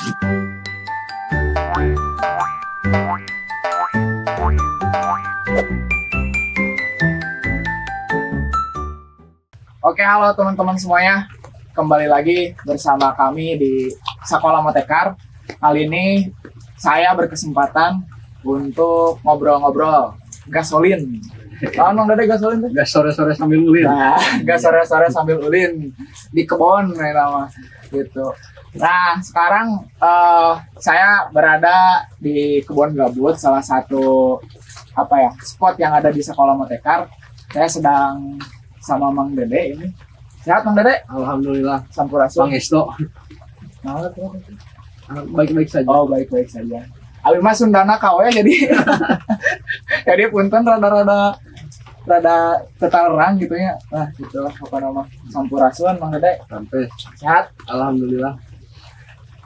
Oke, halo teman-teman semuanya. Kembali lagi bersama kami di Sekolah Motekar. Kali ini saya berkesempatan untuk ngobrol-ngobrol gasolin. Emang Dede gasolin tuh? Gas sore-sore sambil ulin. Nah, gas sore-sore sambil ulin di kebon nama gitu. Nah, sekarang saya berada di Kebon Gabut, salah satu spot yang ada di Sekolah Motekar. Saya sedang sama Mang Dede ini. Sehat Mang Dede? Alhamdulillah. Sampurasun. Pangestu. Nah, Baik-baik saja. oh, baik-baik saja. Abi mah Sundana kawe jadi jadi punten rada tetarang gitu ya. Nah, gitu lah apa nama sampurasun Mang Dede. Sampai. Sehat. Alhamdulillah.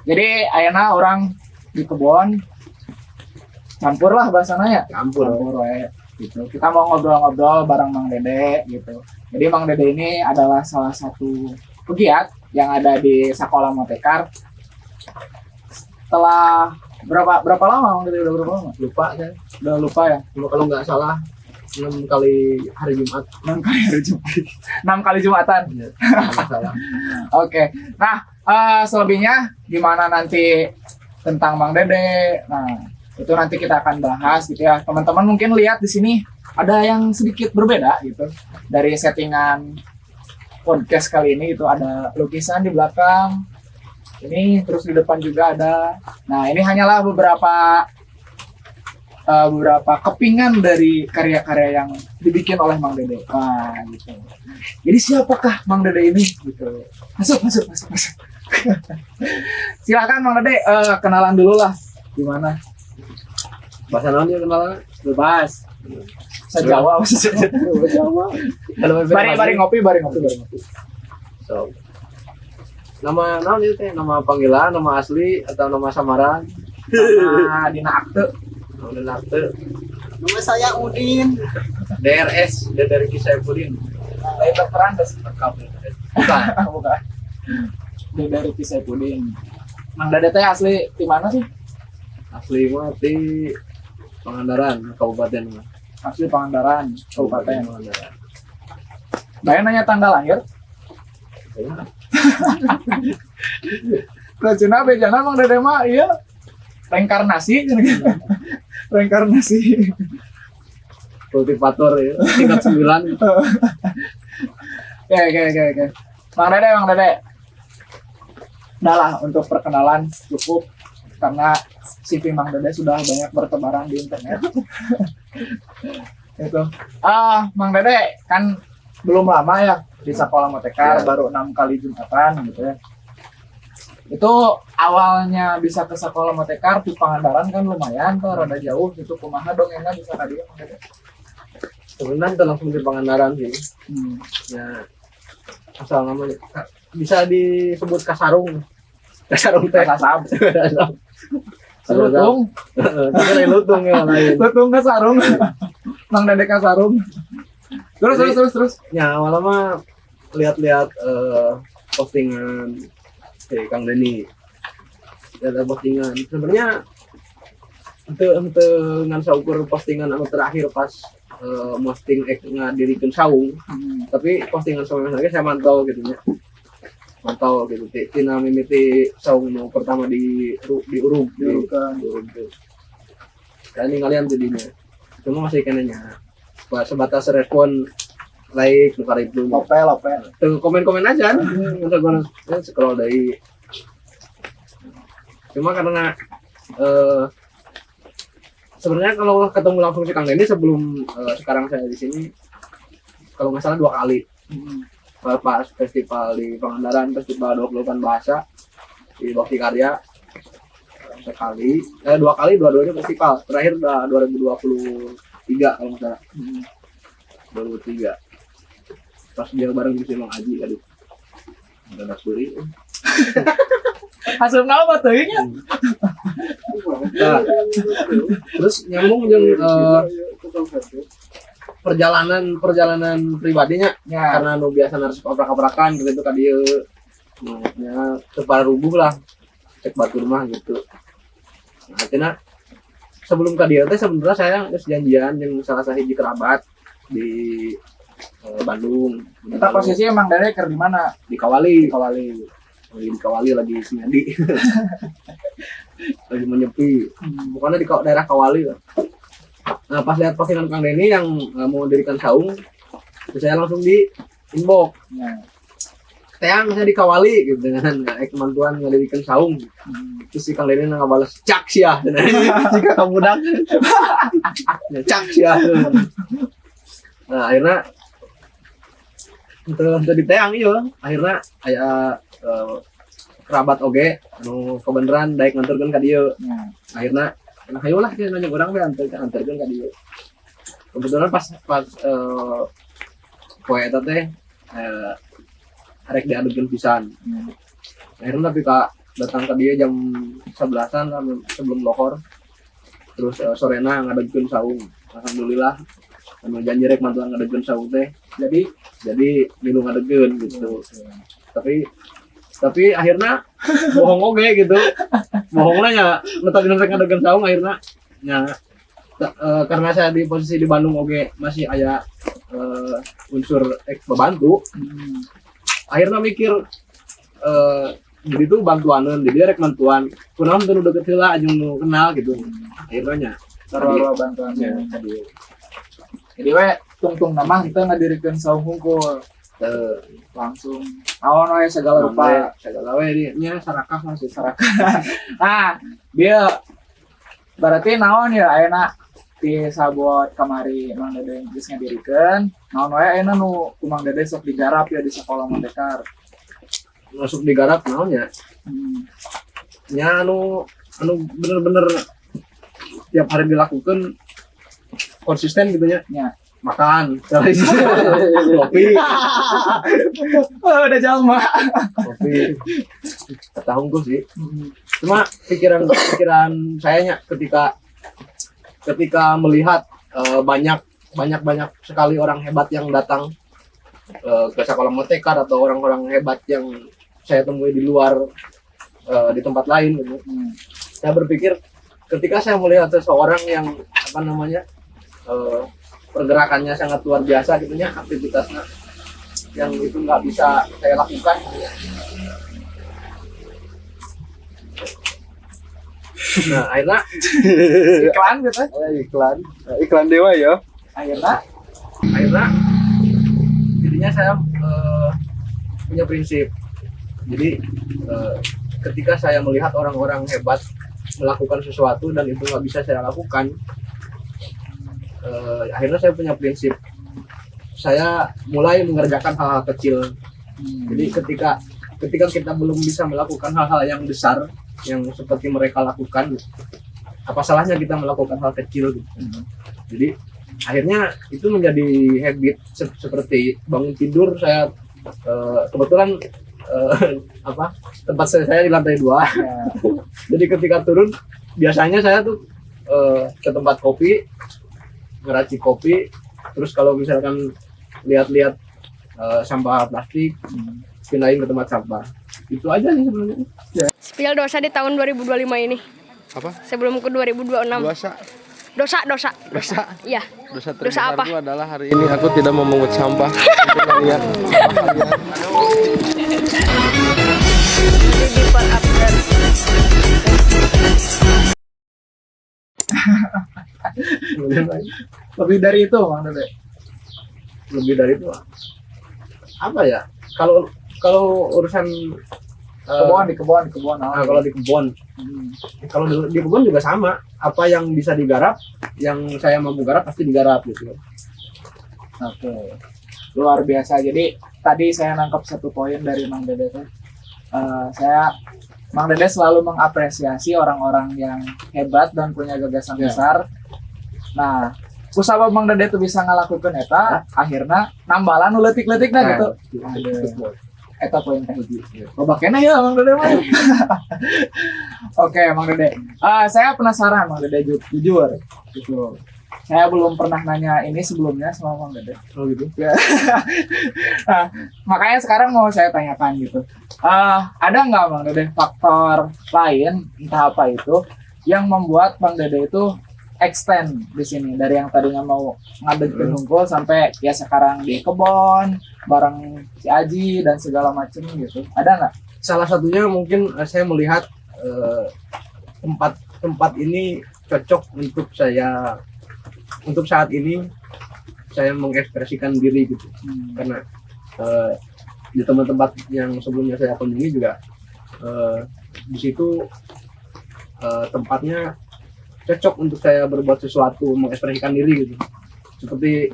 Jadi ayeuna orang di kebon campur lah bahasanya ya. Campur. We. Gitu. Kita mau ngobrol-ngobrol bareng Mang Dede gitu. Jadi Mang Dede ini adalah salah satu pegiat yang ada di Sekolah Motekar. Setelah berapa lama Mang Dede, udah berapa lama? Lupa saya. Udah lupa ya. Cuma kalau nggak salah 6 kali hari Jumat. 6 kali hari Jumat. 6 kali Jumatan. Ya, nggak salah. Oke. Nah, selebihnya gimana nanti tentang Mang Dede. Nah, itu nanti kita akan bahas gitu ya. Teman-teman mungkin lihat di sini ada yang sedikit berbeda gitu dari settingan podcast kali ini. Itu ada lukisan di belakang ini, terus di depan juga ada. Nah, ini hanyalah beberapa kepingan dari karya-karya yang dibikin oleh Mang Dede. Wah, gitu. Jadi siapakah Mang Dede ini gitu. Masuk. Silakan Mang Dede, kenalan dulu lah. Gimana? Bahasa naon dia kenalan? Bebas. Sejawa. Jawa. Bari ngopi. So. Nama naon itu teh? Nama panggilan, nama asli atau nama samaran? Nah, dina akte. Nama akte. Nama saya Udin. DRS, dari Kisaifuddin. Lain dokteran das. Bukan. Bukan. Dia dari Kisaifuddin. Mang Dede teh asli di mana sih? Asli mah di Pangandaran, Kabupaten mah. Asli Pangandaran, Kabupaten. Pangandaran. Bayang nanya tanggal lahir. Ya. Kecuna bejana Mang Dede mah iya reinkarnasi. Reinkarnasi. Kultivator ya, tingkat 9. Oke. Mang Dede. Udah lah, untuk perkenalan cukup karena CV Mang Dede sudah banyak bertebaran di internet. Itu. Mang Dede kan belum lama ya di Sekolah Motekar, baru 6 kali Jumatan gitu ya. Itu awalnya bisa ke Sekolah Motekar di Pangandaran kan lumayan tuh, rada jauh gitu. Kumaha dongengna bisa ka dieu Mang Dede? Sebenarnya langsung di Pangandaran sih. Ya asal namanya bisa disebut Kasarung. Kasarung teh. Kasasab. Lutung. Tapi lutung ya lain. Lutung Kasarung. Mang Dede Kasarung. Terus. Ya awalnya mah lihat-lihat postingan Kang Deni. Ada postingan. Sebenarnya untuk ngan saukur postingan anu terakhir pas posting ngadirikan saung. Tapi postingan saung lagi saya mantau gitu ya. Mantau gitu. Tina mimiti saung nu pertama di Urug tuh. Dan ini kalian jadinya. Cuma masih kenanya. Sebatas respon like nukar itu. Lope. Tuh komen aja. Untuk gue scroll dari. Cuma karena sebenarnya kalau ketemu langsung si Kang Deni sebelum sekarang saya di sini, kalau nggak salah 2 kali. Pas festival di Pangandaran, festival 20-an bahasa di Bakti Karya sekali, 2 kali, dua-duanya festival. Terakhir udah 2023 kalau nggak salah. 2023. Pas dia bareng di Mang Aji tadi. Ada suri. Hasil apa tuh nya? Nah, terus nyambung jeung perjalanan pribadinya Ya. karena nu biasa harus obrak-obrakan gitu ka dieu nya teu rubuh lah cek batur mah gitu. Nah, akhirnya sebelum ke dia teh sebenarnya saya geus janjian jeung salah sahiji kerabat di Bandung. Kita posisi emang dari di mana? Di Kawali. Kawali. Di Kawali lagi semedi. Lagi menyepi. Bukannya di daerah Kawali. Nah, pas lihat postingan Kang Denny yang mau mendirikan saung, saya langsung di inbox. Nah. Teang saya di Kawali gitu kan, teman-teman ngedirikan saung. Terus si Kang Denny ngabales cak sia, jika kamu dak, cak sia. Nah akhirnya untuk di Teang iya, akhirnya aya kerabat oge, anu kebenaran daek nganturkeun ka dieu. Nah. Akhirnya nah ayo lah kita nanya orang antarkeun ka dieu. Kebetulan pas poe eta teh arek diadegeun pisan. Akhirnya tapi kak datang ke dia jam 11-an sebelum lohor. Terus sorena ngadegeun saung. Alhamdulillah anu janji rek mantuan ngadegeun saung teh. Jadi milu ngadegeun gitu. Tapi akhirnya bohong oge gitu. Bohongnya nya ngetadin rek ngadegeun saung akhirnya nya karena saya di posisi di Bandung oge masih aya unsur membantu. Akhirnya mikir jadi tuh bantuanan jadi rek bantuan kunaon teu deket heula aju nu kenal gitu akhirnya Taruh bantuan tadi. Jadi we tungtung nama kita ngadirikeun saung hungkul. Langsung naon we segala rupa segala we nya sarakah masih sarakah. Nah, dia berarti naon ya ayeuna ti sabot kamari Mang Dede geus ngadirikeun. Naon we ayeuna nu ku Mang Dede sok digarap ya di sekolah Mendekar. Masuk digarap naonnya. Nya anu bener-bener tiap hari dilakukan konsisten gitu nya. Ya. Makan, kopi. Oh, udah jalma. Kopi. Tahun gue sih. Cuma pikiran saya nya ketika melihat banyak sekali orang hebat yang datang ke sekolah Motekar atau orang-orang hebat yang saya temui di luar di tempat lain gitu. Saya berpikir ketika saya melihat seseorang yang apa namanya pergerakannya sangat luar biasa gitu ya, aktivitasnya yang itu nggak bisa saya lakukan gitu ya. Nah akhirnya Iklan gitu. iklan dewa ya. Akhirnya jadinya saya punya prinsip. Jadi ketika saya melihat orang-orang hebat melakukan sesuatu dan itu nggak bisa saya lakukan, akhirnya saya punya prinsip. Saya mulai mengerjakan hal-hal kecil. Jadi ketika kita belum bisa melakukan hal-hal yang besar yang seperti mereka lakukan, apa salahnya kita melakukan hal kecil gitu. Jadi akhirnya itu menjadi habit seperti bangun tidur saya kebetulan tempat saya di lantai 2. Jadi ketika turun biasanya saya tuh ke tempat kopi, ngeracik kopi, terus kalau misalkan lihat-lihat sampah plastik pindahin ke tempat sampah. Itu aja sih sebenarnya. Spill dosa di tahun 2025 ini. Apa? Sebelum ke 2026. Dosa. Iya. Dosa Dosa apa? terbesarku adalah hari ini aku tidak memungut sampah. Itu kalian. lebih dari itu Mang Dede. Lebih dari itu apa ya? Kalau urusan Kebon di kebon. kalau di kebun, kalau di kebun juga sama. Apa yang bisa digarap, yang saya mampu garap pasti digarap gitu. Oke. Luar biasa. Jadi tadi saya nangkap satu poin dari Mang Dede tuh. Mang Dede selalu mengapresiasi orang-orang yang hebat dan punya gagasan besar. Nah, usaha Mang Dede tuh bisa ngelakukan eta, akhirnya nambalan nu leutik-leutikna gitu. Eta poin kahiji. Loba keneh ya Mang Dede mah. Oke, Mang Dede. Saya penasaran Mang Dede jujur. Gitu. saya belum pernah nanya ini sebelumnya sama Bang Dede. Oh gitu. Ya. Nah, makanya sekarang mau saya tanyakan gitu. Ada nggak Bang Dede faktor lain entah apa itu yang membuat Bang Dede itu extend di sini dari yang tadinya mau ngadeg ke Hungkul sampai ya sekarang di kebon bareng si Aji dan segala macem gitu. Ada nggak? Salah satunya mungkin saya melihat tempat ini cocok untuk saya untuk saat ini saya mengekspresikan diri gitu. Karena di tempat-tempat yang sebelumnya saya kunjungi juga di situ tempatnya cocok untuk saya berbuat sesuatu, mengekspresikan diri gitu, seperti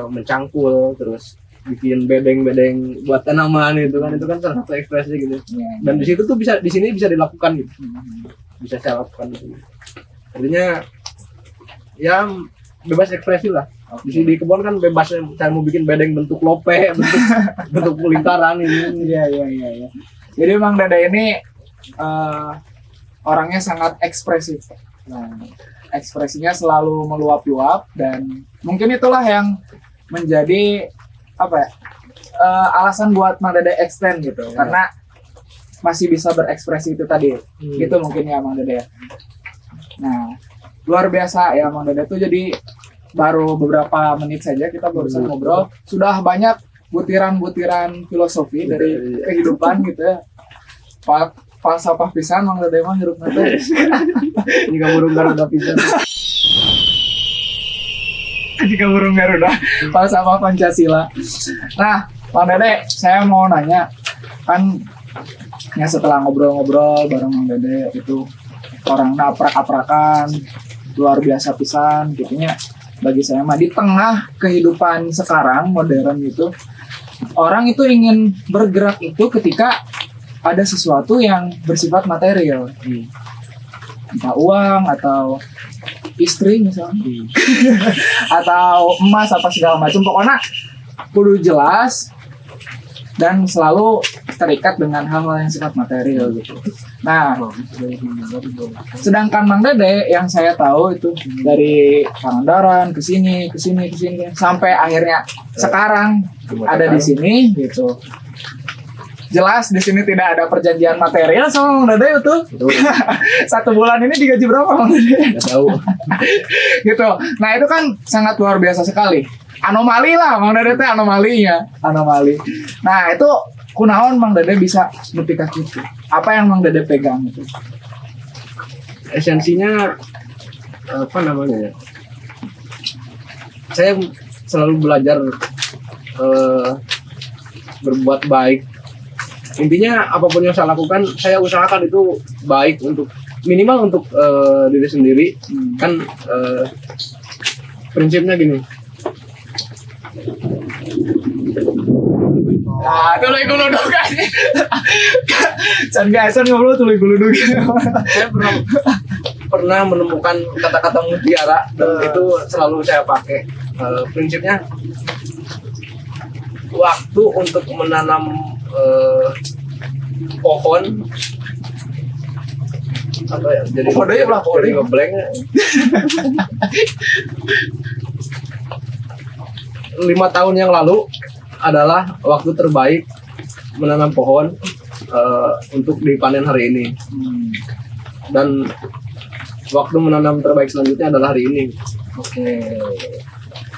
mencangkul, terus bikin bedeng-bedeng buat tanaman gitu kan, itu kan salah satu ekspresi gitu. Dan di situ tuh di sini bisa dilakukan gitu, bisa saya lakukan gitu. Artinya ya bebas ekspresi lah. Di sini di kebun kan bebas, saya mau bikin bedeng bentuk lope, bentuk lingkaran ini. Iya. Jadi Bang Dede ini orangnya sangat ekspresif. Nah, ekspresinya selalu meluap-luap dan mungkin itulah yang menjadi apa ya? Alasan buat Bang Dede extend gitu. Karena masih bisa berekspresi itu tadi. Gitu mungkin ya Bang Dede. Nah, luar biasa ya Bang Dede tuh, jadi baru beberapa menit saja kita barusan ngobrol, sudah banyak butiran-butiran filosofi dari kehidupan gitu ya. Falsafah pisan Bang Dede mah hirup nanti. Jika burung Garuda pisan. Jika burung Garuda, falsafah Pancasila. Nah, Bang Dede, saya mau nanya, kan ya setelah ngobrol-ngobrol bareng Bang Dede itu orang aprak-aprakan luar biasa pisan gitunya. Bagi saya mah di tengah kehidupan sekarang modern itu, orang itu ingin bergerak itu ketika ada sesuatu yang bersifat material, entah uang atau istri misalnya, atau emas apa segala macam, pokoknya kudu jelas dan selalu terikat dengan hal-hal yang sifat material gitu. Nah, sedangkan Bang Dede yang saya tahu itu dari Pangandaran ke sini sampai akhirnya sekarang ada di sini gitu. Jelas di sini tidak ada perjanjian material sama Bang Dede itu. 1 bulan ini digaji berapa Bang Dede? Nggak tahu. Gitu. Nah, itu kan sangat luar biasa sekali. Anomali lah Bang Dede teh, anomali. Nah, itu kunaon Bang Dede bisa nepi ka kitu? Apa yang Bang Dede pegang itu? Esensinya apa namanya ya? Saya selalu belajar berbuat baik. Intinya apapun yang saya lakukan, saya usahakan itu baik untuk minimal untuk diri sendiri. Kan prinsipnya gini. Nah, tuloy guludug kan. Can gaesan ngobrol tuloy guludug. Saya pernah menemukan kata-kata mutiara dan itu selalu saya pakai. Prinsipnya waktu untuk menanam pohon apa ya, jadi ngeblank 5 tahun yang lalu adalah waktu terbaik menanam pohon untuk dipanen hari ini, dan waktu menanam terbaik selanjutnya adalah hari ini. Oke.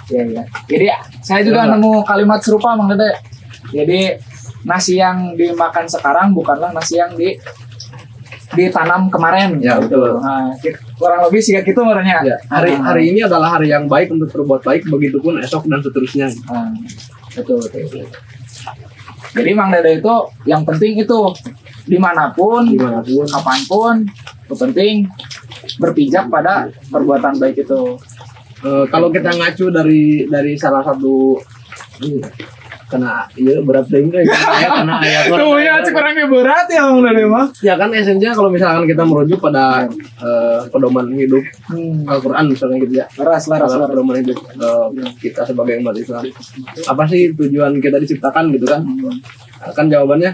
Ya. Jadi saya juga nemu kalimat serupa Bang Dede. Jadi nasi yang dimakan sekarang bukanlah nasi yang ditanam kemarin. Ya, betul. Nah, kurang lebih sih gitu menurutnya. Ya, hari ini adalah hari yang baik untuk berbuat baik, begitupun esok dan seterusnya. Betul. Jadi Bang Dede itu yang penting itu dimanapun, kapanpun, itu penting berpijak pada perbuatan baik itu. Kalau kita ngacu dari salah satu kena berat deh karena ayat Tuh ya kurangnya berat ya Bang Dede mah. Ya kan esensinya kalau misalkan kita merujuk pada pedoman hidup Al-Quran misalnya gitu ya. Laras. Pedoman hidup kita sebagai umat Islam. Apa sih tujuan kita diciptakan gitu kan? Kan jawabannya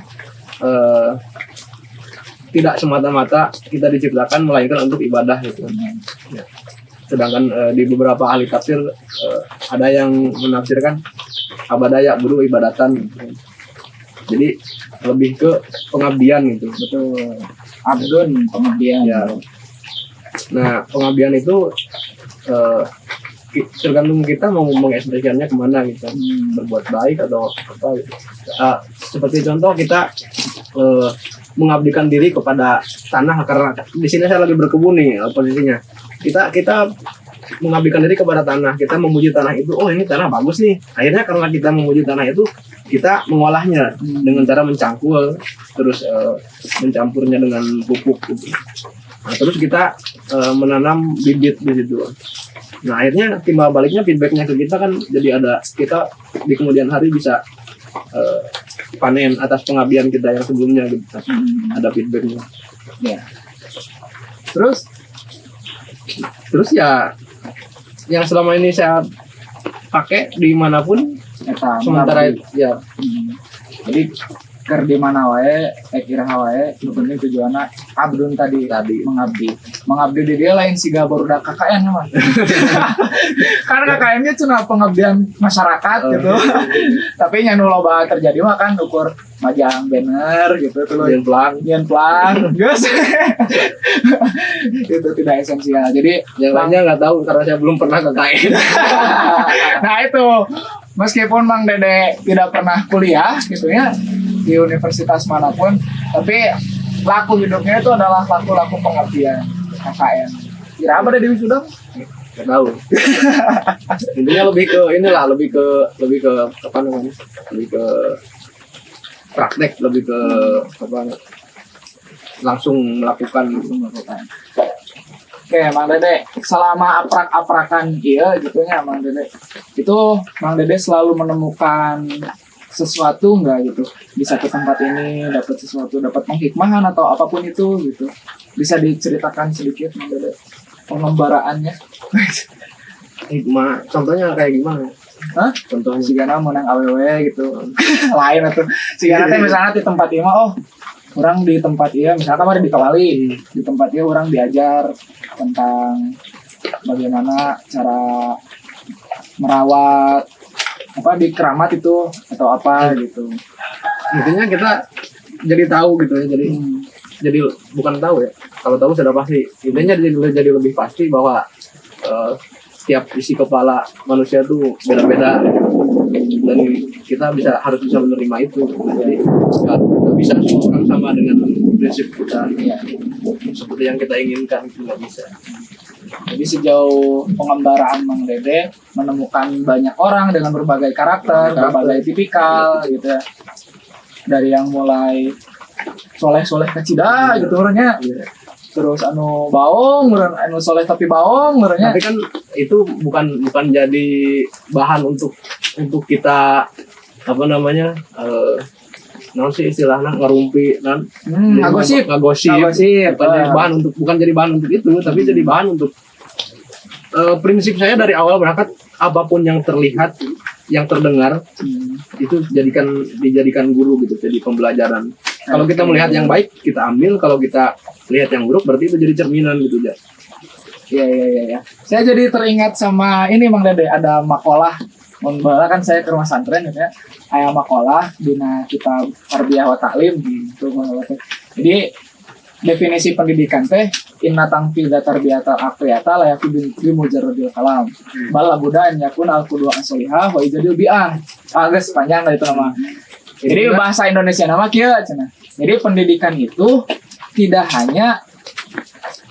tidak semata-mata kita diciptakan melainkan untuk ibadah gitu. Ya. sedangkan di beberapa ahli tafsir ada yang menafsirkan abadaya guru ibadatan. Jadi lebih ke pengabdian gitu. Betul. Abdun pengabdian. Ya. Nah, pengabdian itu tergantung kita mau mengekspresikannya kemana gitu. Berbuat baik atau apa gitu. Seperti contoh kita mengabdikan diri kepada tanah, karena di sini saya lagi berkebun nih posisinya. Kita mengabdikan diri kepada tanah, kita memuji tanah itu. Oh, ini tanah bagus nih. Akhirnya karena kita memuji tanah itu, kita mengolahnya dengan cara mencangkul, terus mencampurnya dengan pupuk gitu. Nah, terus kita menanam bibit di situ. Nah, akhirnya timbal baliknya feedbacknya ke kita kan jadi ada, kita di kemudian hari bisa panen atas pengabdian kita yang sebelumnya gitu. Ada feedbacknya. Ya. Terus ya yang selama ini saya pakai dimanapun eta sementara mengabdi. ya Jadi ker di mana wae, kira wae, nu penting tujuannya abdun tadi mengabdi. Mengabdi di dia lain siga barudak KKN mah. Karena KKN-nya cuma pengabdian masyarakat gitu. Tapi nya nu loba terjadi mah kan ukur majang banner gitu tuh yen plang. Geus. Itu tidak esensial. Jadi yang lainnya nggak tahu karena saya belum pernah ke KKN. nah itu meskipun Mang Dede tidak pernah kuliah gitu ya di universitas manapun, tapi laku hidupnya itu adalah laku pengabdian KKN. Kira apa dari wisuda? Nggak tahu. Intinya lebih ke apa namanya? Lebih ke praktek, lebih ke apa? Langsung melakukan. Oke, Mang Dede, selama aprak-aprakan iya gitunya Mang Dede. Itu Mang Dede selalu menemukan sesuatu enggak gitu. Bisa ke tempat ini dapat sesuatu, dapat penghikmahan atau apapun itu gitu. Bisa diceritakan sedikit Mang Dede pengembaraannya. Hikmah, contohnya kayak gimana? Hah? Contohnya Sigana menang AWW gitu. Lain atau sigana teh misalnya di tempat ieu mah orang di tempat ieu misalnya kemarin di Kawali, di tempat ieu orang diajar tentang bagaimana cara merawat apa di keramat itu atau apa gitu. intinya kita jadi tahu gitu ya, jadi bukan tahu ya, kalau tahu sudah pasti, intinya jadi lebih pasti bahwa setiap isi kepala manusia tuh beda-beda dan kita harus bisa menerima itu. Jadi nggak bisa semua orang sama dengan prinsip kita ya, seperti yang kita inginkan, itu nggak bisa. Jadi sejauh pengembaraan Mang Dede menemukan banyak orang dengan berbagai karakter, berbagai tipikal gitu ya. Dari yang mulai soleh-soleh kecida gitu orangnya. Terus anu baong, anu soleh tapi baong orangnya. Tapi kan itu bukan jadi bahan untuk kita apa namanya? Non sih istilahnya ngerumpi ngagosip bukan jadi bahan untuk itu, tapi jadi bahan untuk prinsip saya dari awal berangkat, apapun yang terlihat, yang terdengar itu dijadikan guru gitu, jadi pembelajaran. Kalau kita melihat yang baik kita ambil, kalau kita lihat yang buruk berarti itu jadi cerminan gitu ya. Iya. Saya jadi teringat sama ini Mang Dede, ada makalah. Membala kan saya ke rumah santren gitu ya. Aya makalah dina kitab Tarbiyah wa Ta'lim gitu. Jadi definisi pendidikan teh inna tangfidza tarbiyatal aqliyata la yakun bi mujarradil kalam. Bala budan yakun al qudwa as-solihah wa ijadil bi'ah. Agak panjang lah itu nama. Jadi bahasa Indonesia nama kieu cenah. Jadi pendidikan itu tidak hanya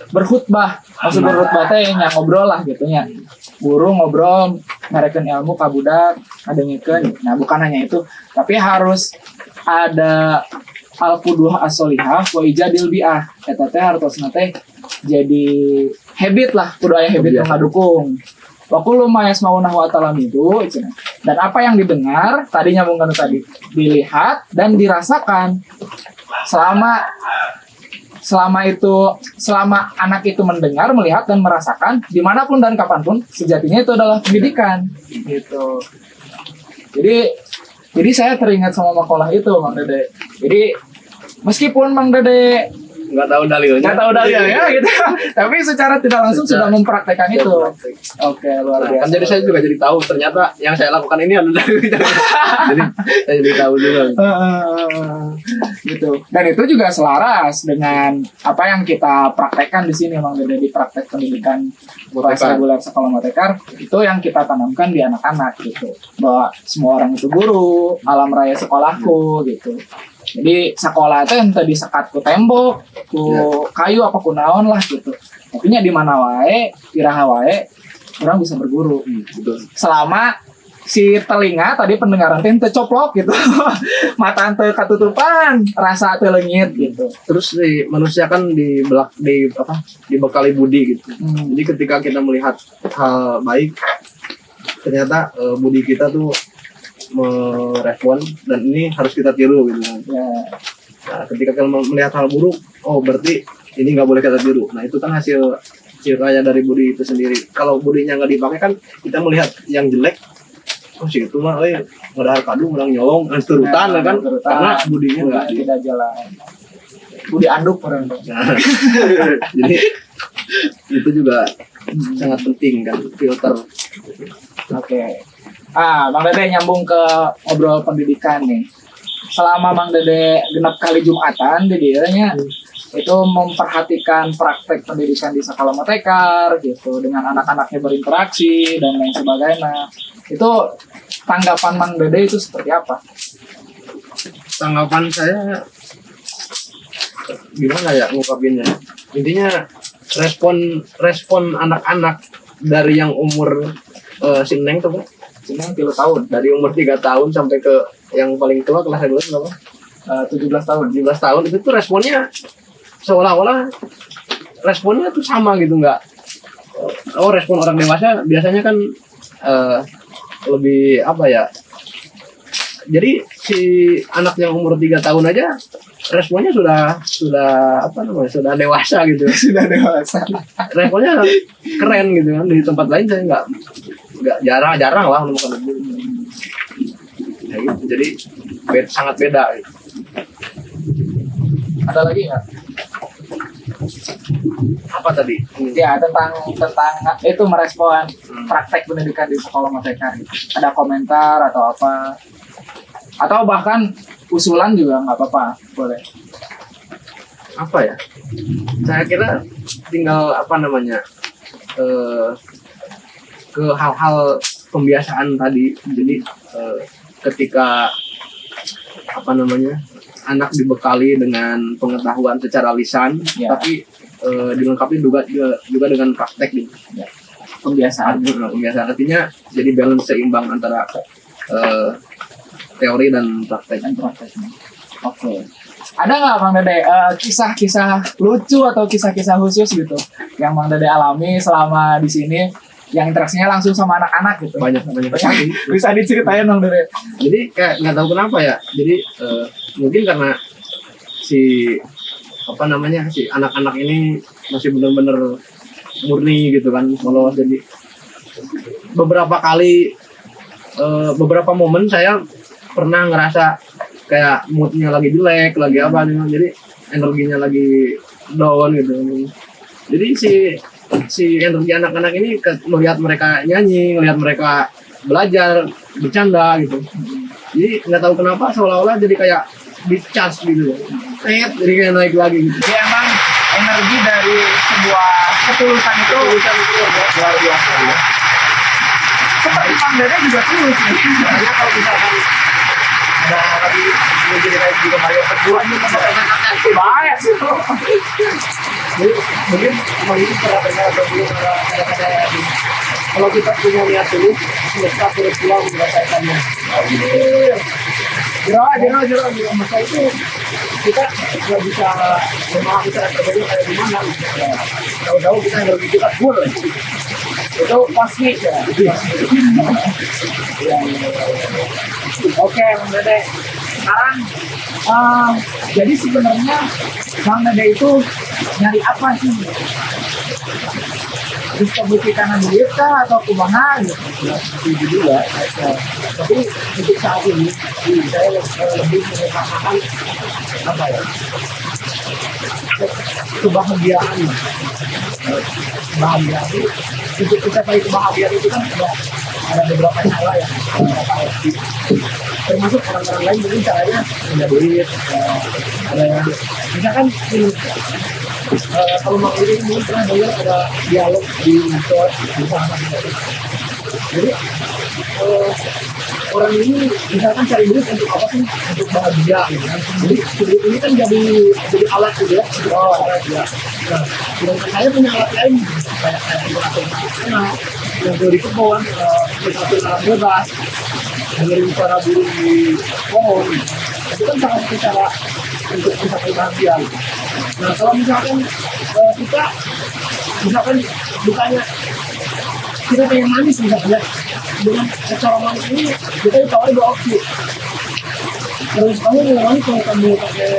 berkhutbah. Maksud berkhutbah teh nya ngobrol lah gitu nya. Guru ngobrol, ngarekeun ilmu ka budak, ngadengikeun. Nah, bukan hanya itu, tapi harus ada al-qudwah as-solihah wa ijadil bi'ah. Eta teh hartosna teh jadi habit lah, kudu aya habit nu ngadukung. Wa kullu ma yasma'una wa talamidu. Dan apa yang didengar, tadi nyambung kan tadi, dilihat dan dirasakan. Selama anak itu mendengar, melihat dan merasakan dimanapun dan kapanpun, sejatinya itu adalah pendidikan gitu. Jadi saya teringat sama makalah itu Mang Dede. Jadi meskipun Mang Dede nggak tahu dalilnya. Nggak tahu dalilnya gitu. Tapi secara tidak langsung sudah mempraktekkan itu. Oke, luar biasa. Kan jadi saya juga jadi tahu ternyata yang saya lakukan ini ada dalilnya. Jadi saya jadi tahu juga. Gitu. Dan itu juga selaras dengan apa yang kita praktekkan di sini, Mang Dede, di praktek pendidikan bahasa reguler sekolah Motekar. Itu yang kita tanamkan di anak-anak gitu. Bahwa semua orang itu guru, alam raya sekolahku gitu. Jadi sekolah itu ente disekat ku tembok, ku kayu apa ku naon lah gitu. Tapi nya di mana wae, iraha wae, orang bisa berguru. Betul. Selama si telinga tadi pendengaran teh teu coplok gitu. Mata teu katutupan, rasa teu leungit gitu. Terus di manusia kan dibekali budi gitu. Jadi ketika kita melihat hal baik, ternyata budi kita tuh merespon dan ini harus kita tiru gitu. Ya. Nah, ketika kita melihat hal buruk, oh berarti ini nggak boleh kita tiru. Nah itu kan hasil raya dari budi itu sendiri. Kalau budinya nggak dipakai kan kita melihat yang jelek, oh sih itu mah, ngadahar kadu, orang nyolong, turutan kan, karena budinya nggak tidak jalan. Budi anduk orang tuh. Nah, jadi itu juga sangat penting kan, filter. Oke. Bang Dede nyambung ke ngobrol pendidikan nih. Selama Bang Dede genap kali Jumatan di dianya itu memperhatikan praktek pendidikan di sekolah Motekar gitu, dengan anak-anaknya berinteraksi dan lain sebagainya. Itu tanggapan Bang Dede itu seperti apa? Tanggapan saya gimana ya ngungkapinnya? Intinya respon anak-anak dari yang umur si Neng tuh kan? Senang 3 tahun. Dari umur 3 tahun sampai ke yang paling tua kelas 12 berapa? 17 tahun. 17 tahun itu tuh responnya seolah-olah responnya tuh sama gitu, nggak? Oh, respon orang dewasa biasanya kan lebih apa ya? Jadi si anak yang umur 3 tahun aja responnya sudah apa namanya? Sudah dewasa gitu. Sudah dewasa. Responnya keren gitu kan. Di tempat lain saya nggak jarang lah menemukan itu. Ya, gitu. Jadi sangat beda. Gitu. Ada lagi nggak? Apa tadi? Ya tentang itu merespon praktek pendidikan di sekolah Motekar. Ada komentar atau apa? Atau bahkan usulan juga nggak apa-apa, boleh. Apa ya? Saya kira tinggal apa namanya ke hal-hal pembiasaan tadi. Jadi ketika apa namanya anak dibekali dengan pengetahuan secara lisan, tapi dilengkapi juga dengan praktek gitu. Ya. Pembiasaan artinya jadi balance seimbang antara teori dan praktek. Oke. Ada nggak Bang Dede kisah-kisah lucu atau kisah-kisah khusus gitu yang Bang Dede alami selama di sini, yang interaksinya langsung sama anak-anak gitu? Banyak sekali. Bisa diceritain Bang Dede? Jadi kayak nggak tahu kenapa ya. Jadi mungkin karena si anak-anak ini masih benar-benar murni gitu kan. Kalau jadi beberapa momen saya pernah ngerasa kayak moodnya lagi jelek, lagi apa gitu. Jadi energinya lagi down gitu. Jadi si energi anak-anak ini melihat mereka nyanyi, melihat mereka belajar, bercanda gitu. Jadi nggak tahu kenapa seolah-olah jadi kayak di-charge gitu. Jadi kayak naik lagi gitu. Jadi emang energi dari sebuah ketulusan itu luar biasa. Seperti Bang Dede juga tulus nih. Karena kalau misalkan ada lagi menjadi kayak juga Mario Teguh juga Bahaya sih. Jadi mungkin emang itu pernah dengar atau belum ada kalau kita punya niat dulu, semesta terus pulang menyelesaikannya. Jero. Masa itu kita nggak bisa memahami cara kerjanya kayak gimana. Tahu-tahu kita energi kita full. Itu pasti ya. Oke, Bang Dede. Sekarang jadi sebenarnya Bang Dede itu nyari apa sih? Distribusi kanan duit kah atau kumaha gitu? Itu juga. Tapi untuk saat ini saya lebih mengatakan apa ya? kebahagiaan. Kebahagiaan itu, untuk mencapai kebahagiaan itu kan ada beberapa cara ya. Termasuk orang-orang lain mungkin caranya punya duit, ada yang misalkan ini, kalau mau ini mungkin pernah dengar ada dialog di medsos di sana. Jadi orang ini misalkan cari duit untuk apa sih? Untuk bahagia gitu kan. Jadi duit ini kan jadi alat gitu ya. Oh, alat ya. Nah, sedangkan saya punya alat lain kayak nah, yang dari kebun, menikmati alam bebas, dengerin suara burung di pohon. Itu kan salah satu cara untuk mencapai bahagia. Nah, kalau misalkan kita misalkan bukannya kita pengen manis misalnya dengan cara manis ini kita ditawarin 2 opsi. Terus kamu mau manis kalau kamu pakai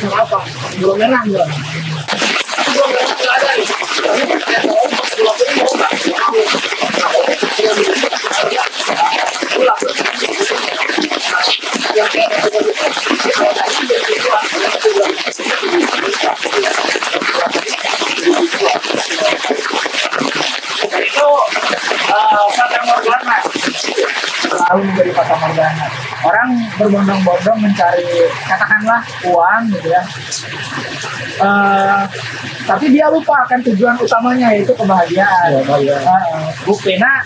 cara apa? Gula merah enggak? Gula merah tidak ada nih. Karena pakai gula putih mau nggak? Gula yang kayak itu fata morgana selalu menjadi fata morgana. Orang berbondong-bondong mencari katakanlah uang gitu ya, tapi dia lupa akan tujuan utamanya yaitu kebahagiaan. Buktinya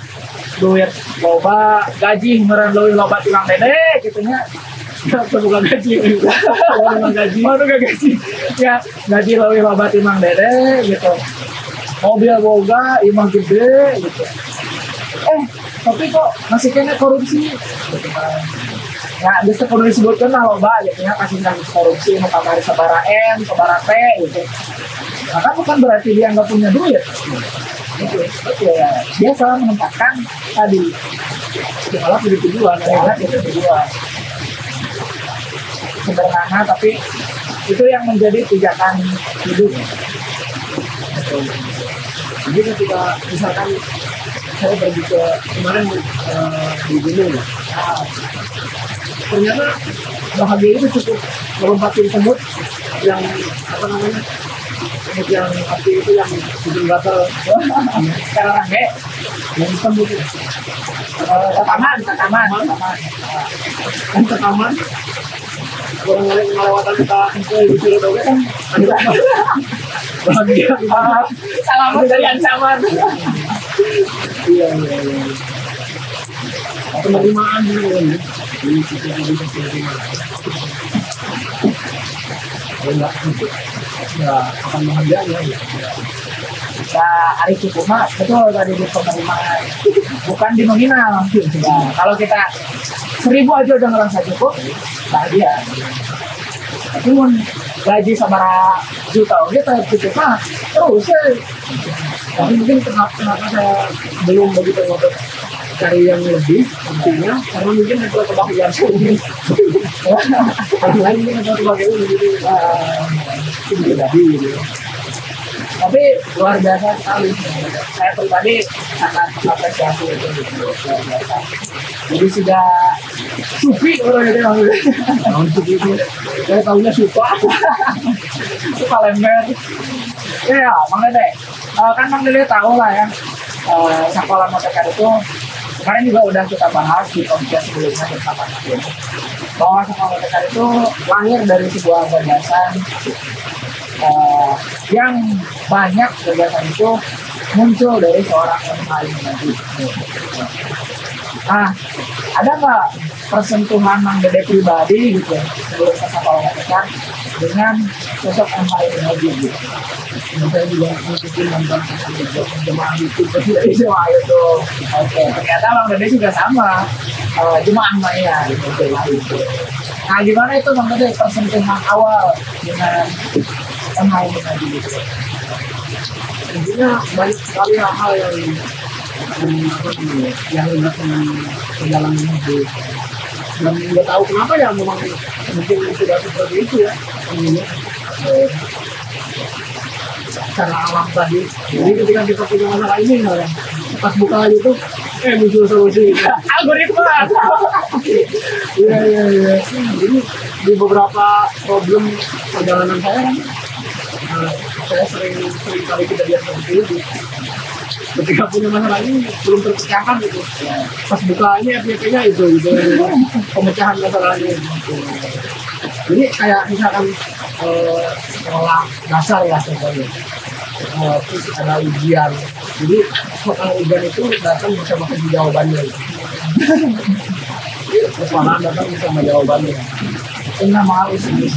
duit loba gaji meureun leuwih loba tilang dede gitunya. Bukan gaji, mana gaji ya, gaji leuwih loba timbang dede gitu, mobil boga imah gede gitu, tapi kok masih kena korupsi gitu kan. Ya bisa kudu disebutkan lah loba gitu ya, kasus korupsi nu kamari sabara M sabara T gitu. Nah, kan bukan berarti dia nggak punya duit gitu. Betul ya, dia salah menempatkan tadi malah punya tujuan, punya tujuan sederhana tapi itu yang menjadi pijakan hidup. Jadi ketika misalkan saya pergi ke kemarin di gunung, ternyata bahagia itu cukup melompatin semut yang apa namanya, semut yang api itu yang bikin gatal sekarang rangge yang semut itu taman orang lain melewati kita itu disuruh doge kan bahagia selamat dari ancaman. Iya penerimaan dulu ini kita bisa penerimaan enggak ya akan bahagia ya. Ari Cukuma betul tadi di penerimaan bukan di nominal. Nah, kalau kita 1000 aja udah ngerasa cukup bahagia. Tapi mau gaji sabara juta kita cukup mah terus ya. Tapi mungkin kenapa saya belum begitu untuk cari yang lebih intinya karena mungkin ada kebahagiaan sendiri. Orang lain mungkin ada kebahagiaan begitu itu jadi gitu. Tapi luar biasa sekali. Saya pribadi sangat apresiasi itu luar biasa. Jadi sudah sufi orang itu maksudnya. Sufi itu saya tahunya suka. Suka lember. Ya, Mang Dede. Kan Mang Dede tahu lah ya. Sekolah motosiklet itu kemarin juga udah kita bahas di podcast sebelumnya bersama Nadim. Bahwa sekolah motosiklet itu lahir dari sebuah gagasan yang banyak gagasan itu muncul dari seorang yang tadi. Ada nggak persentuhan Mang Dede pribadi gitu sebelum ke sekolah motosiklet dengan sosok MHI gitu? Saya juga mungkin nonton jemaah YouTube dari jemaah itu. Oke, ternyata Mang Dede juga sama jemaah Maya gitu. Nah, gimana itu Mang Dede persentuhan awal dengan MHI gitu? Intinya banyak sekali hal yang dekat dengan perjalanan hidup. Dan nggak tahu kenapa ya memang mungkin sudah seperti itu ya. Secara alam tadi. Jadi ketika kita punya masalah ini misalnya, pas buka YouTube, muncul solusi. Algoritma. Iya. Jadi di beberapa problem perjalanan saya kan, saya sering kali kejadian seperti itu. Ketika punya masalah ini belum terpecahkan gitu. Pas buka ini FYP-nya itu gitu. Pemecahan masalahnya. Gitu. Jadi kayak misalkan sekolah dasar ya contohnya. Terus ada ujian. Jadi soal ujian itu datang bersama jawabannya. Persoalan datang bersama jawabannya. Enggak mau sih,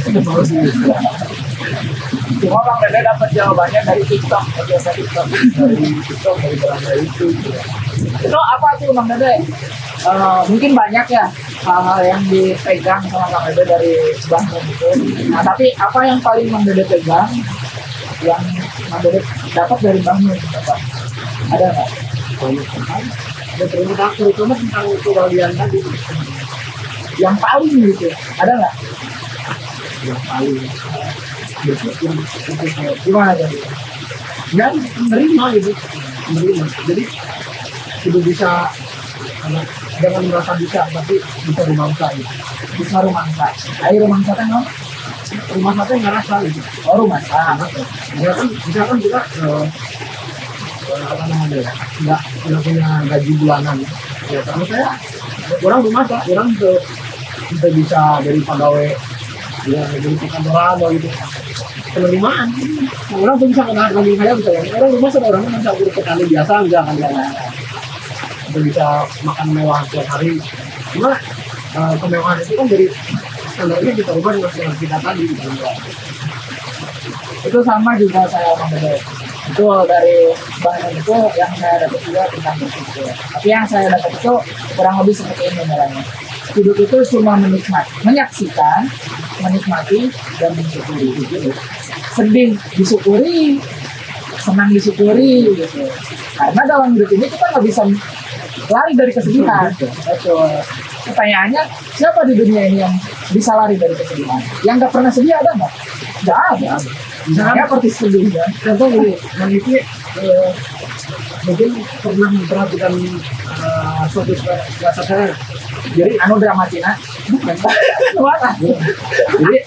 cuma Bang Dede dapat jawabannya dari TikTok, dari TikTok, dari beranda itu. Itu apa tuh Bang Dede? Mungkin banyak ya hal-hal yang dipegang sama Bang Dede dari Bandung itu. Nah tapi apa yang paling Bang Dede pegang, yang Bang Dede dapat dari Bandung? Ada nggak? Ada terutama tentang kebahagiaan tadi. Yang paling gitu, ada nggak? Yang paling gimana jadi? Dan menerima gitu, menerima. Jadi sudah bisa, jangan merasa bisa, tapi bisa rumangsa gitu. Bisa rumangsa. Ayo rumangsa kan no? Rumah satu nggak rasa gitu. Oh rumangsa. Misalkan juga apa namanya ya? Nggak punya gaji bulanan. Ya karena saya orang rumangsa, orang kita bisa dari pegawai ya dari kantoran atau gitu penerimaan orang tuh bisa kena lagi saya bisa ya orang rumah orang kan bisa urus petani biasa misalkan ya kita bisa makan mewah setiap hari cuma kemewahan itu kan dari standarnya kita ubah dengan kita tadi gitu. Itu sama juga saya mengenai itu dari bahan itu yang saya dapat juga tentang berpikir tapi yang saya dapat itu kurang lebih seperti ini namanya. Hidup itu cuma menyaksikan, menikmati, dan mensyukuri gitu. Sedih disyukuri, senang disyukuri gitu. Karena dalam hidup ini kita nggak bisa lari dari kesedihan. Betul. Pertanyaannya, siapa di dunia ini yang bisa lari dari kesedihan? Yang nggak pernah sedih ada nggak? Nggak ada. Misalnya seperti sedih ya. Contoh ini, yang itu mungkin pernah memperhatikan suatu bahasa saya. Jadi anu drama Cina bukan jadi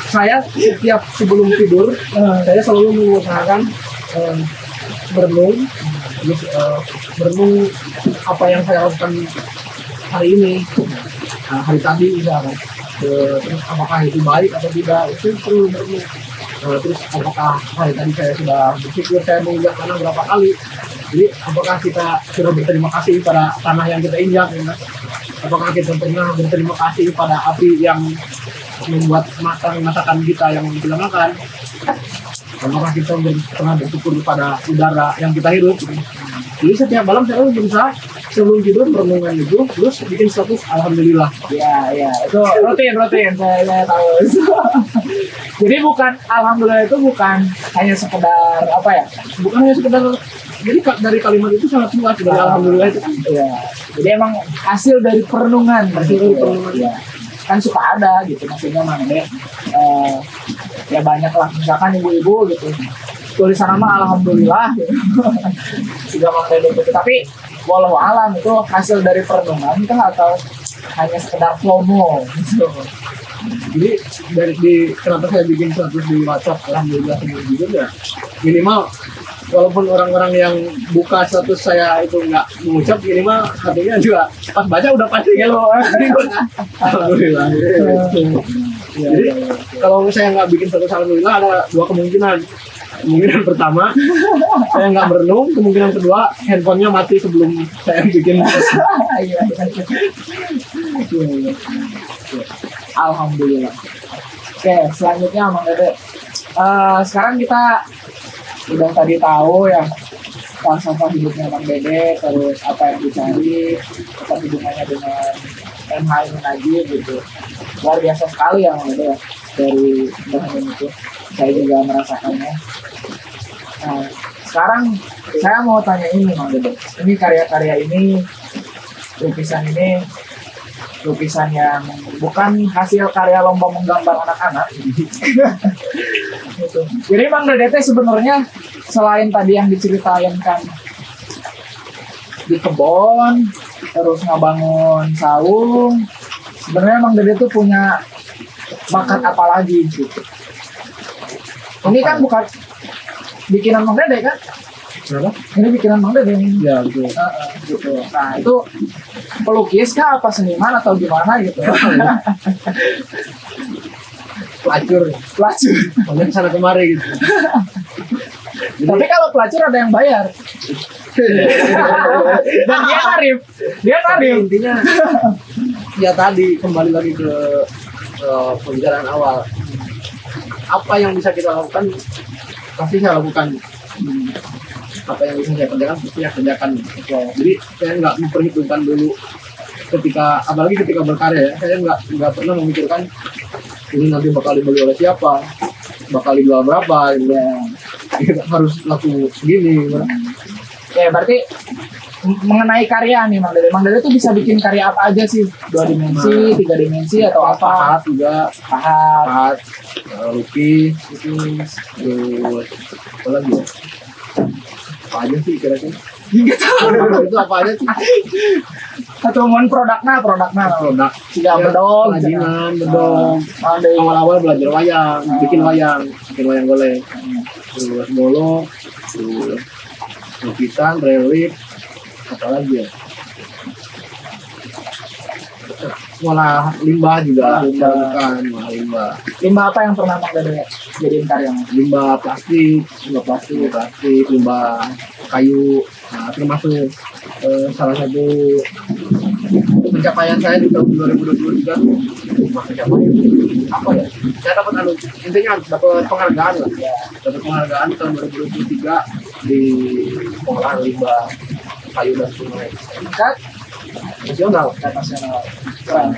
saya setiap sebelum tidur saya selalu mengusahakan berenung apa yang saya lakukan hari ini hari tadi misalkan terus apakah itu baik atau tidak itu perlu berenung terus apakah hari tadi saya sudah berpikir saya menginjak tanah berapa kali jadi apakah kita sudah berterima kasih pada tanah yang kita injak ya? Apakah kita pernah berterima kasih pada api yang membuat masakan kita yang kita makan? Apakah kita pernah bersyukur pada udara yang kita hirup? Jadi setiap malam saya berusaha sebelum tidur merenungkan itu, terus bikin status alhamdulillah. Ya, itu rutin saya tahu. Jadi bukan alhamdulillah itu bukan hanya sekedar apa ya? Bukan hanya sekedar jadi dari kalimat itu sangat luas dari alhamdulillah itu kan. Iya. Jadi emang hasil dari perenungan, ya. Kan suka ada gitu maksudnya mana deh. Ya banyak lah misalkan ibu-ibu gitu. Tulisan nama alhamdulillah gitu. Sudah mengenai itu tapi walau alam itu hasil dari perenungan kah atau hanya sekedar FOMO gitu. Jadi dari kenapa saya bikin status di WhatsApp alhamdulillah gitu ya minimal walaupun orang-orang yang buka status saya itu nggak mengucap minimal hatinya juga pas baca udah pasti ya loh alhamdulillah jadi kalau saya nggak bikin status alhamdulillah ada dua kemungkinan pertama saya nggak berenung kemungkinan kedua handphonenya mati sebelum saya bikin alhamdulillah. Oke selanjutnya Mang Dede sekarang kita udah tadi tahu ya falsafah hidupnya Bang Dede terus apa yang dicari hubungannya dengan MH ini lagi gitu luar biasa sekali ya Bang Dede dari bahan itu saya juga merasakannya. Nah sekarang saya mau tanya ini Bang Dede ini karya-karya ini lukisan yang bukan hasil karya lomba menggambar anak-anak gitu. Jadi Bang Dede sebenarnya selain tadi yang diceritain kan di kebon terus ngabangun saung sebenarnya Bang Dede tuh punya bakat apa lagi gitu Ini kan bukan bikinan Mang Dede kan? Kenapa? Ini bikinan Mang Dede nih. Ya betul. Gitu. Nah itu pelukis kah apa seniman atau gimana gitu? Pelacur. Pelacur. Pokoknya kesana kemari gitu. Tapi kalau pelacur ada yang bayar. Dan dia tarif. Dia Tapi tarif. intinya ya tadi kembali lagi ke pembicaraan awal. Apa yang bisa kita lakukan pasti saya lakukan. Apa yang bisa saya kerjakan pasti saya kerjakan. Jadi saya nggak memperhitungkan dulu apalagi ketika berkarya ya, saya nggak pernah memikirkan ini nanti bakal dibeli oleh siapa, bakal dijual berapa, gitu. Harus laku segini. Gitu. Ya berarti mengenai karya nih Mang Dede. Mang Dede tuh bisa bikin karya apa aja sih? 2 dimensi, 3 dimensi atau apa? Pahat juga, Pahat. lukis, terus apa lagi ya? Apa aja sih kira-kira? Nggak tahu. Itu apa aja sih? Atau mau produknya. Produk. Jika bedong, kerajinan, bedong. Mang Dede. Awal-awal belajar wayang, bikin wayang golek. Terus bolong, terus lukisan, relief, apa lagi ya? Ngolah limbah juga, bukan ngolah limbah. Limbah apa yang pernah Mang Dede jadiin karya? Limbah plastik, limbah kayu. Nah, termasuk salah satu pencapaian saya di tahun 2022 juga pencapaian apa ya? Saya dapat intinya dapat penghargaan lah. Dapat penghargaan tahun 2023 di pengolahan limbah kayu dan sungai. Tingkat Nasional. nasional. Keren.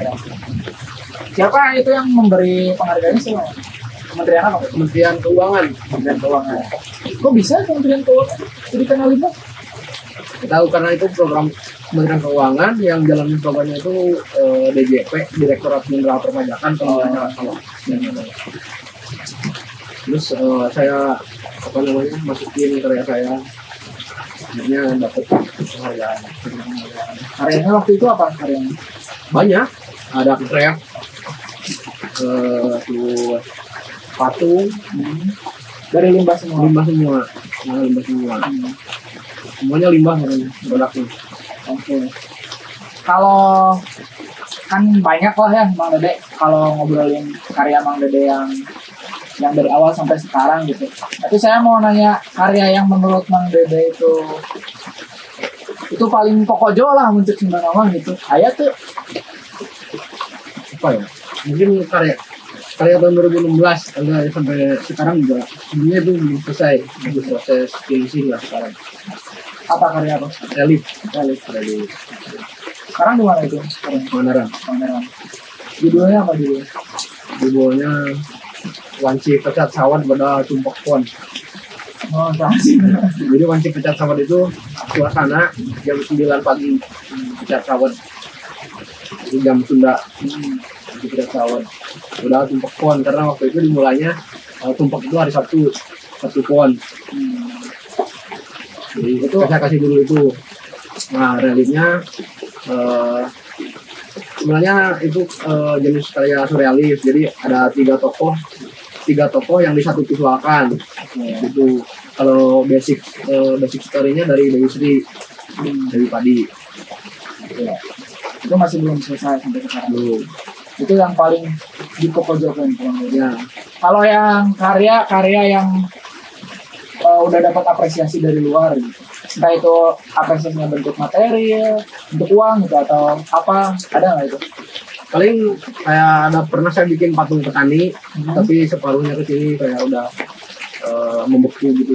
Siapa itu yang memberi penghargaan sih? Kementerian apa? Kementerian Keuangan. Kementerian Keuangan. Kok bisa Kementerian Keuangan jadi kanal limbah? Tahu karena itu program Kementerian Keuangan yang jalanin programnya itu DJP, Direktorat Jenderal Perpajakan kalau nggak salah. Terus saya masukin karya saya, akhirnya dapat penghargaan. Karyanya waktu itu apa karyanya? Banyak, ada krep, terus patung, Dari limbah semua. limbah semua, semuanya limbah produknya. Oke. Kalau kan banyak lah ya Mang Dede kalau ngobrolin karya Mang Dede yang dari awal sampai sekarang gitu. Tapi saya mau nanya karya yang menurut Mang Dede itu paling pokojo lah untuk Cimbanawang gitu. Aya tuh Apa ya? Mungkin karya tahun 2016 ada sampai sekarang juga sebenarnya itu belum selesai, proses finishing lah sekarang. apa karya apa? Relief Relief. dari Sekarang di mana itu? Sekarang Pangandaran. Pangandaran. Judulnya apa judulnya? Judulnya Wanci Pecat Sawat pada Tumpak Pon. Oh, sama sih. Jadi Wanci Pecat Sawat itu suasana jam 9 pagi, pecat sawat. Itu jam Sunda. Wanci Pecat Sawat. Udah Tumpak Pon karena waktu itu dimulainya tumpak itu hari Sabtu Pon. Jadi itu saya kasih dulu itu. Nah, reliefnya sebenarnya itu jenis karya surrealis. Jadi ada tiga tokoh yang disatu-visualkan. Itu kalau basic story-nya dari Dewi Sri, dari Padi. Ya. Itu masih belum selesai sampai sekarang. Belum. Itu yang paling dipokojokan. Ya, Kalau yang karya yang udah dapat apresiasi dari luar gitu. Entah itu apresiasinya bentuk material, bentuk uang gitu atau apa, ada nggak itu? paling kayak pernah saya bikin patung petani, tapi separuhnya ke sini kayak udah membeku gitu.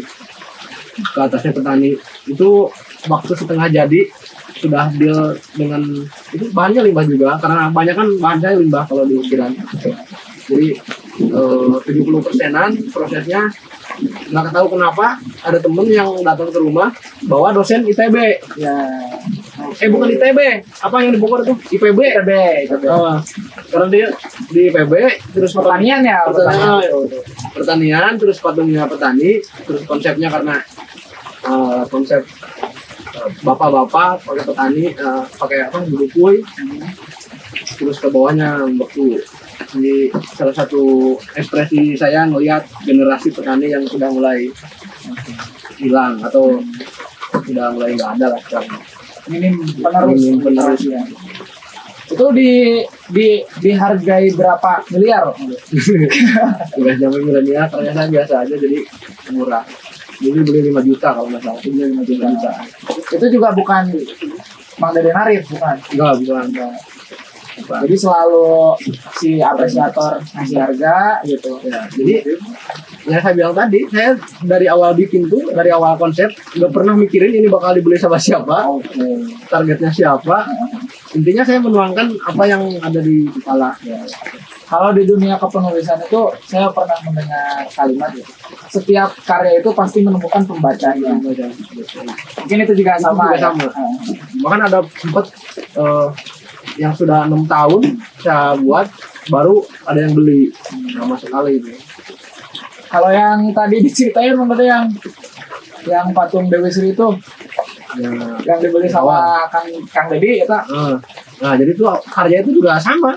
Ke atasnya petani. Itu waktu setengah jadi sudah deal dengan itu bahannya limbah juga karena banyak kan bahan saya limbah kalau di ukiran. Jadi 70%-an prosesnya nggak tahu kenapa ada temen yang datang ke rumah bawa dosen ITB. Ya. Bukan ITB, apa yang di Bogor itu? IPB. ITB. Karena dia di IPB terus Pertanian ya. pertanian terus patungnya petani, terus konsepnya karena konsep bapak-bapak pakai petani pakai apa, berukui, terus ke bawahnya beku. Jadi salah satu ekspresi saya ngelihat generasi petani yang sudah mulai hilang atau sudah mulai nggak ada lah sekarang. Minim penerus. Minim penerus. Ya. Itu dihargai berapa miliar? Udah sampai milenial, karena saya biasa aja jadi murah. Jadi beli 5 juta kalau nggak salah. Beli 5 juta. Itu juga bukan Mang Dede Narif, bukan? Bukan. Jadi selalu si apresiator ngasih harga gitu. Ya, jadi yang saya bilang tadi, saya dari awal bikin tuh, dari awal konsep nggak pernah mikirin ini bakal dibeli sama siapa, targetnya siapa. Intinya saya menuangkan apa yang ada di kepala. Ya. Kalau di dunia kepenulisan itu saya pernah mendengar kalimat gitu. Setiap karya itu pasti menemukan pembacanya. Mungkin itu juga sama. Juga sama. Bahkan ada sempat yang sudah 6 tahun saya buat, baru ada yang beli. Sama sekali itu. Kalau yang tadi diceritain mengenai yang patung Dewi Sri itu yang dibeli sama Kang Dedi ya tak? Nah jadi tuh karya itu juga sama.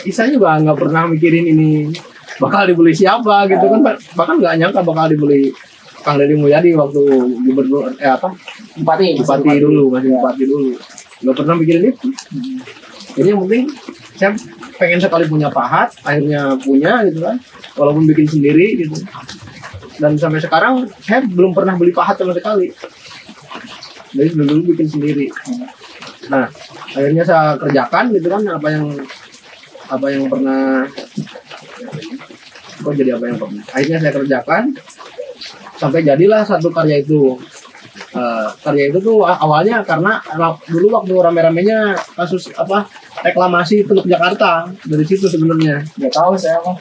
Saya juga nggak pernah mikirin ini bakal dibeli siapa gitu kan, bahkan nggak nyangka bakal dibeli Kang Deddy Mulyadi waktu gubernur Bupati dulu, masih bupati dulu, nggak pernah mikirin itu. Jadi yang penting saya pengen sekali punya pahat, akhirnya punya gitu kan, walaupun bikin sendiri gitu. Dan sampai sekarang saya belum pernah beli pahat sama sekali. Jadi dulu bikin sendiri. Nah akhirnya saya kerjakan gitu kan, apa yang pernah akhirnya saya kerjakan sampai jadilah satu karya itu. Karya itu tuh awalnya karena dulu waktu rame-ramenya kasus reklamasi Teluk Jakarta, dari situ sebenarnya. Nggak tahu, saya mah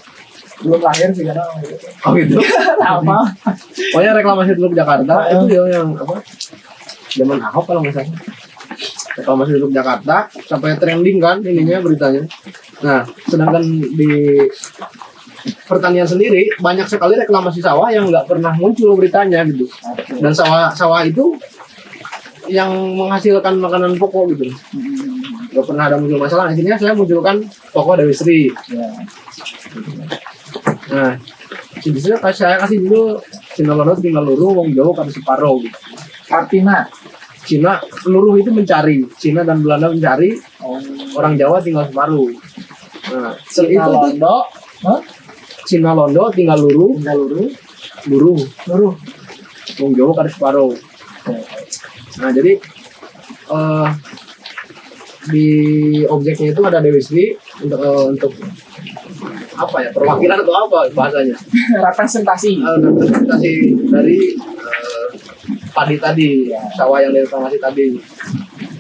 belum lahir sih karena Oh gitu. apa Pokoknya reklamasi Teluk Jakarta itu yang zaman Ahok kalau nggak salah. Reklamasi Teluk Jakarta sampai trending kan ininya beritanya. Nah, sedangkan di pertanian sendiri banyak sekali reklamasi sawah yang nggak pernah muncul beritanya gitu. Dan sawah itu yang menghasilkan makanan pokok gitu. Nggak pernah ada muncul masalah. Akhirnya saya munculkan tokoh Dewi Sri. ya. Nah, di sini saya kasih dulu Cina Londo tinggal luruh, wong Jawa kan separuh gitu. Artinya Cina luruh itu mencari, Cina dan Belanda mencari, orang Jawa tinggal separuh. Nah, Cina Londo, Cina Londo tinggal luruh, luruh, wong Jawa kan separuh. Nah, jadi di objeknya itu ada Dewi Sri untuk apa ya, perwakilan atau apa bahasanya? representasi. Representasi dari padi tadi, sawah yang direklamasi tadi.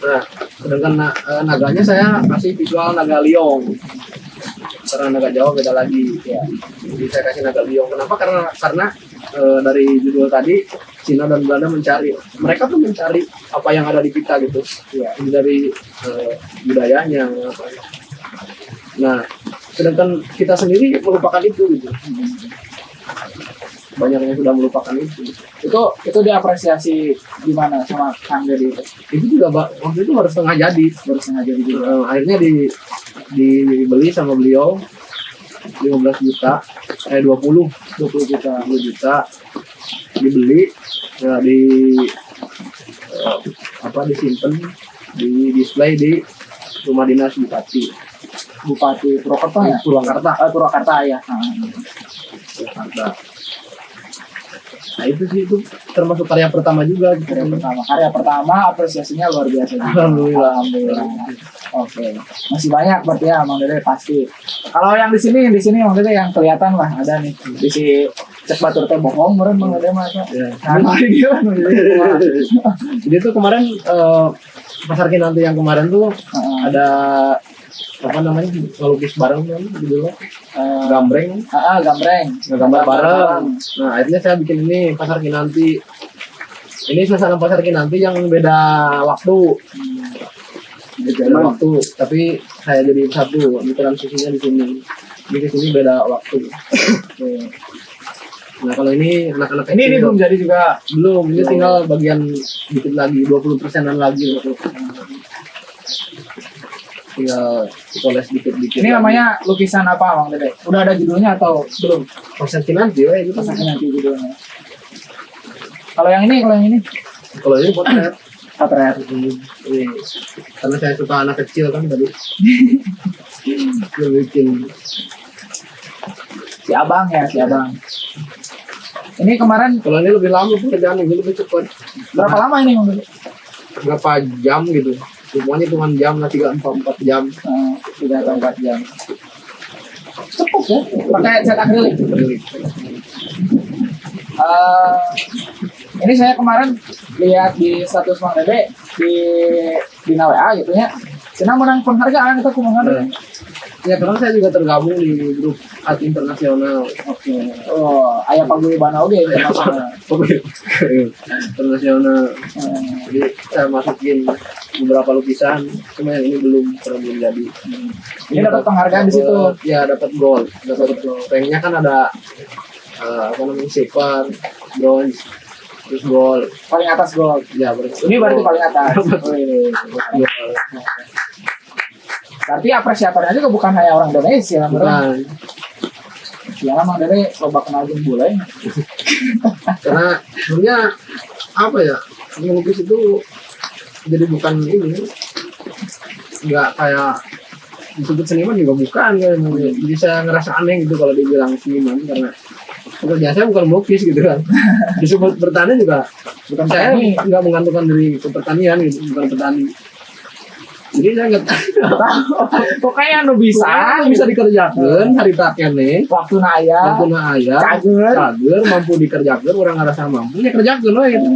Nah, sedangkan naganya saya kasih visual naga liong. Karena naga Jawa beda lagi, ya. Jadi saya kasih naga liong. Kenapa? Karena dari judul tadi Cina dan Belanda mencari. Mereka tuh mencari apa yang ada di kita gitu. Ya, dari budayanya. Nah, sedangkan kita sendiri melupakan itu gitu. Banyak yang sudah melupakan itu. Itu diapresiasi gimana sama Kang Dedi itu? Itu juga waktu itu baru setengah jadi juga. Akhirnya dibeli sama beliau 15 juta, 20 juta dibeli, ya disimpan, di display di rumah dinas Bupati Purwakarta ya? Purwakarta ya. Purwakarta. Nah itu termasuk karya pertama juga. Karya pertama apresiasinya luar biasa juga. Alhamdulillah. Oke. Masih banyak berarti ya Mang Dede pasti. Kalau yang di sini Mang Dede yang kelihatan lah ada nih. Di si cek batur teh bohong meureun Mang Dede mah. Ya. Nah, dia Jadi tuh kemarin Pasar Kinanti yang kemarin tuh ada apa namanya, ngelukis bareng kan judulnya gambreng. Gambreng. Gambar bareng. Nah akhirnya saya bikin ini Pasar Kinanti. Ini suasana Pasar Kinanti yang beda waktu. Beda waktu, tapi saya jadi satu. Ini transisinya di sini. Di sini beda waktu. Nah kalau ini anak-anak ini belum jadi juga. Belum, ini tinggal bagian dikit lagi, 20%-an lagi. tinggal poles dikit-dikit. Ini namanya lukisan apa Bang Dede? Udah ada judulnya atau belum? konsensi nanti ya itu. Pasangin nanti judulnya. Kalau yang ini Kalau ini potret. potret. Ini karena saya suka anak kecil kan tadi. Dia bikin Si Abang ya, si Abang. Ini kemarin kalau ini lebih lama pekerjaan ini lebih cepat. berapa lama ini Bang Dede? Berapa jam gitu? Semuanya cuma jam lah 3-4 jam. 3 atau 4 jam. Cukup ya, pakai cat akrilik. Ini saya kemarin lihat di status Bang Dede di WA gitu ya. Cina menang penghargaan kita kumaha. Ya karena saya juga tergabung di grup art internasional. Oke. Oh, aya paguyuban oge internasional. Internasional. Jadi saya masukin beberapa lukisan, cuma yang ini belum jadi. Ini dapat penghargaan di situ. Ya dapat gold, dapat gold. Ranknya kan ada apa namanya silver, bronze, terus gold. Paling atas gol. Ya berarti. Ini berarti paling atas. Oh, ini. Gold. Berarti apresiatornya juga bukan hanya orang Indonesia, Bukan. Ya, Bang Dede coba kenal bule. Karena sebenarnya apa ya, melukis itu jadi bukan ini, nggak kayak disebut seniman juga bukan kan. Jadi saya ngerasa aneh gitu kalau dibilang seniman karena pekerjaan saya bukan melukis gitu kan. Disebut bertani juga bukan, saya nggak menggantungkan diri ke pertanian gitu, bukan petani. Jadi saya nggak Pokoknya anu bisa dikerjakan hari takene waktu aya. cager mampu dikerjakan orang ngerasa mampu ya kerjakan loh gitu.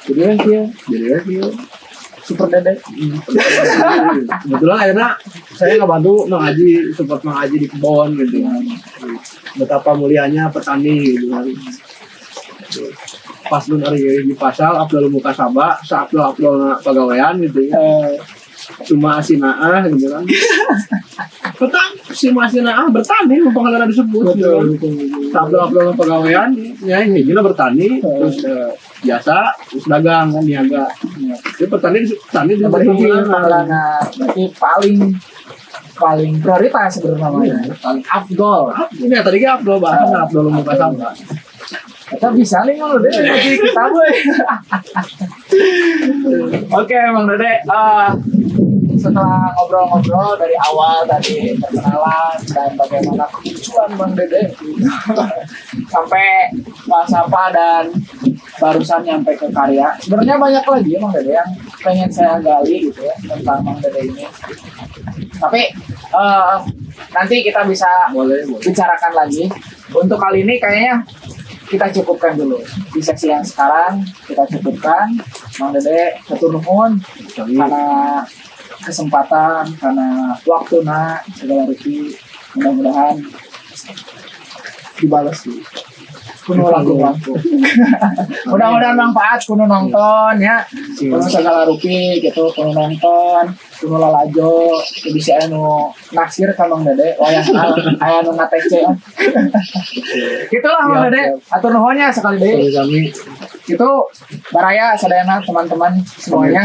Jadi ya Super Dede. kebetulan akhirnya saya ngebantu Mang Aji, support Mang Aji di kebon gitu kan. Betapa mulianya petani gitu kan. Pas lu hari di pasal Abdul muka sabak, Abdul pegawaian gitu ya. Cuma asinaah gitu kan. Petang si asinaah bertani pengalaman disebut gitu kan. Abdul pegawaian ya ini bertani terus biasa terus dagang kan niaga. Jadi petani di Berarti paling prioritas sebenarnya, paling afdol. ini ya, tadi kan Abdul bahas Abdul muka sabak. Kita bisa nih Bang Dede ngaji kita boy. Oke Bang Dede, setelah ngobrol-ngobrol dari awal tadi perkenalan dan bagaimana kelucuan Bang Dede sampai falsafah dan barusan nyampe ke karya. Sebenarnya banyak lagi ya Bang Dede yang pengen saya gali gitu ya tentang Bang Dede ini. Tapi nanti kita bisa Boleh. bicarakan lagi. Untuk kali ini kayaknya kita cukupkan dulu di seksi yang sekarang. Kita cukupkan. Bang Dede hatur nuhun karena kesempatan, karena waktu segala rugi. Mudah-mudahan dibalas sih. Kuno langsung. Mudah-mudahan manfaat kuno nonton ya. Kuno segala rugi gitu, kuno nonton, kuno lalajo, bisa anu naksir ka Bang Dede, wayah aya anu ngatece. Gitulah Bang Dede, atur nuhunnya sekali deui. Kami Itu baraya sadayana teman-teman semuanya.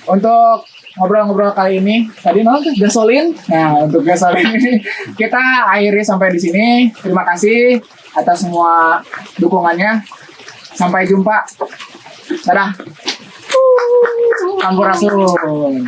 Untuk ngobrol-ngobrol kali ini tadi tuh gasolin. Nah, untuk gasolin ini kita akhiri sampai di sini. Terima kasih atas semua dukungannya. Sampai jumpa. Dadah. Sampurasun.